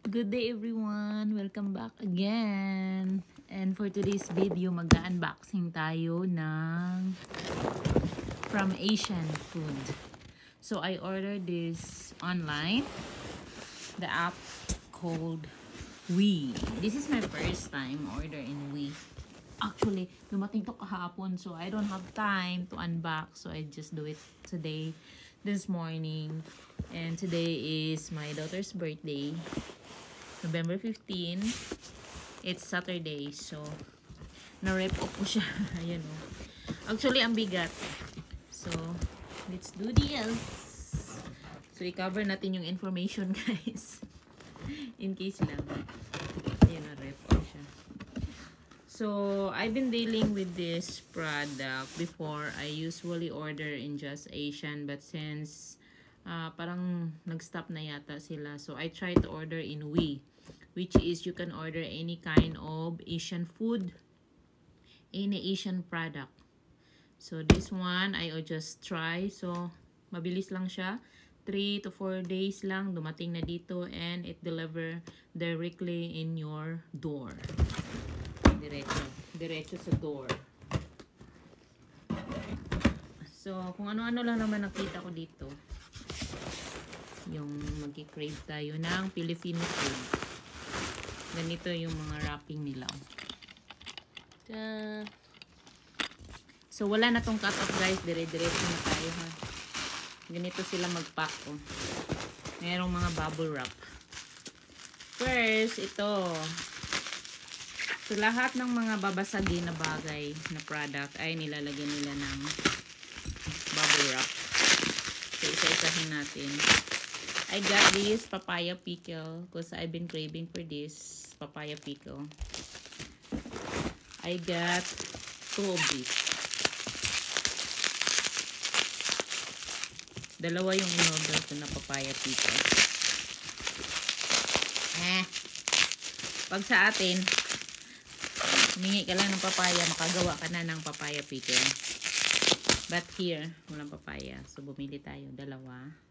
Good day everyone! Welcome back again! And for today's video, mag-unboxing tayo ng from Asian food. So I ordered this online. The app called Wee. This is my first time order in Wee. Actually, dumating to kahapon, so I don't have time to unbox. So I just do it today, this morning. And today is my daughter's birthday. November 15. It's Saturday. So, na-rep up ko siya. Ayan o. Actually, ang bigat. So, let's do this. So, i-cover natin yung information, guys. In case lang. Ayan, na-rep up siya. So, I've been dealing with this product before. I usually order in Just Asian. But since parang nag-stop na yata sila. So, I try to order in Wee. Which is you can order any kind of Asian food, any Asian product. So this one I just try. So mabilis lang siya, 3 to 4 days lang dumating na dito, and it deliver directly in your door. Diretso sa door. So kung ano-ano lang naman nakita ko dito, yung mag-crave tayo ng Filipino food. Ganito yung mga wrapping nila. So, wala na tong cut-off, guys. Dire-diretso na tayo, ha. Ganito sila mag-pack, oh. Merong mga bubble wrap. First, ito. So, lahat ng mga babasagin na bagay na product ay nilalagyan nila ng bubble wrap. So, isa-isahin natin. I got this papaya pickle because I've been craving for this papaya pickle. I got 2 of these. Dalawa yung in-order ko na papaya pickle. Pag sa atin, humingi ka lang ng papaya, makagawa ka na ng papaya pickle. But here, walang papaya. So, bumili tayo. Dalawa.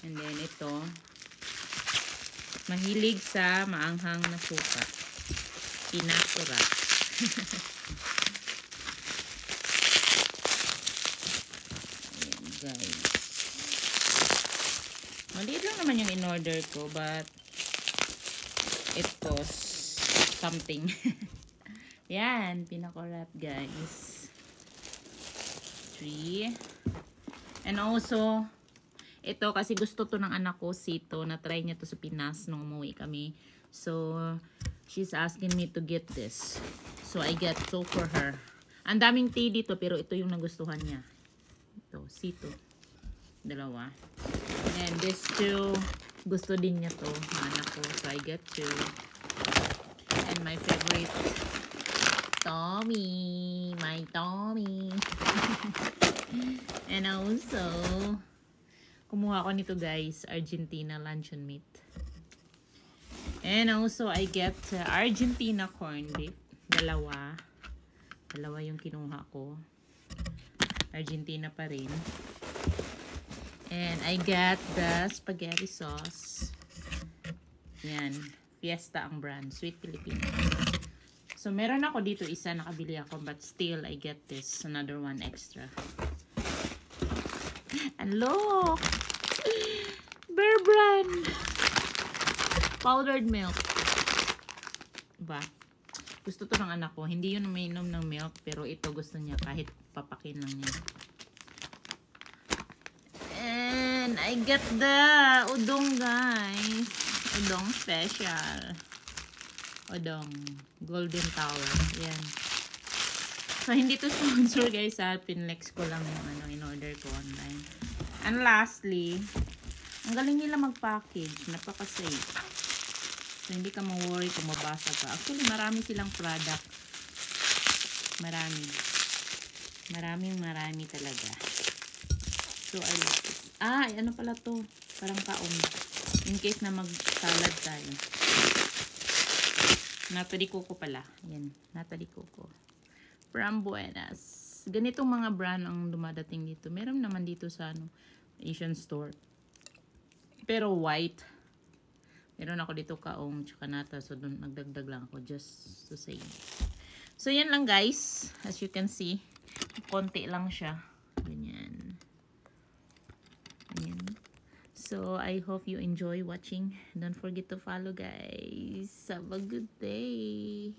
And then ito, mahilig sa maanghang na suka. Pinakura. Ayan, guys. Maliit lang naman yung in-order ko, but it costs something. Yan, pinakurat, guys. 3. And also, ito kasi gusto to ng anak ko, Sito. Na-try niya to sa Pinas nung umuwi kami. So, she's asking me to get this. So, I get 2 for her. Ang daming tea dito, pero ito yung nagustuhan niya. Ito, Sito. Dalawa. And this 2, gusto din niya to, ng anak ko. So, I get 2. And my favorite, Tommy. My Tommy. And also, kumuha ko nito, guys, Argentina luncheon meat. And also, I get Argentina corned beef. Dalawa yung kinuha ko. Argentina pa rin. And I got the spaghetti sauce. Yan. Fiesta ang brand. Sweet Filipino. So, meron ako dito isa, nakabili ako. But still, I get this. Another one extra. And look! Bear Brand! Powdered milk. Diba? Gusto to ng anak ko. Hindi yun umiinom ng milk, pero ito gusto niya kahit papakin lang niya. And I get the udong, guys. Udong special. Udong. Golden Tower. Yan. So, hindi to sponsor, guys, ha. Pinlex ko lang yung in-order ko online. And lastly, ang galing nila mag-package. Napaka-safe. So, hindi ka ma-worry kung mabasa ka. Actually, marami silang product. Marami talaga. So, I like this. Ano pala to? Parang kaon. In case na mag-salad tayo. Nata de coco pala. Yan. Nata de coco. From Buenas. Ganitong mga brand ang dumadating dito. Meron naman dito sa Asian store. Pero white. Meron ako dito kaong tsaka nata. So, dun, nagdagdag lang ako just to say. So, yan lang guys. As you can see, konti lang siya. Ganyan. Ayan. So, I hope you enjoy watching. Don't forget to follow guys. Have a good day.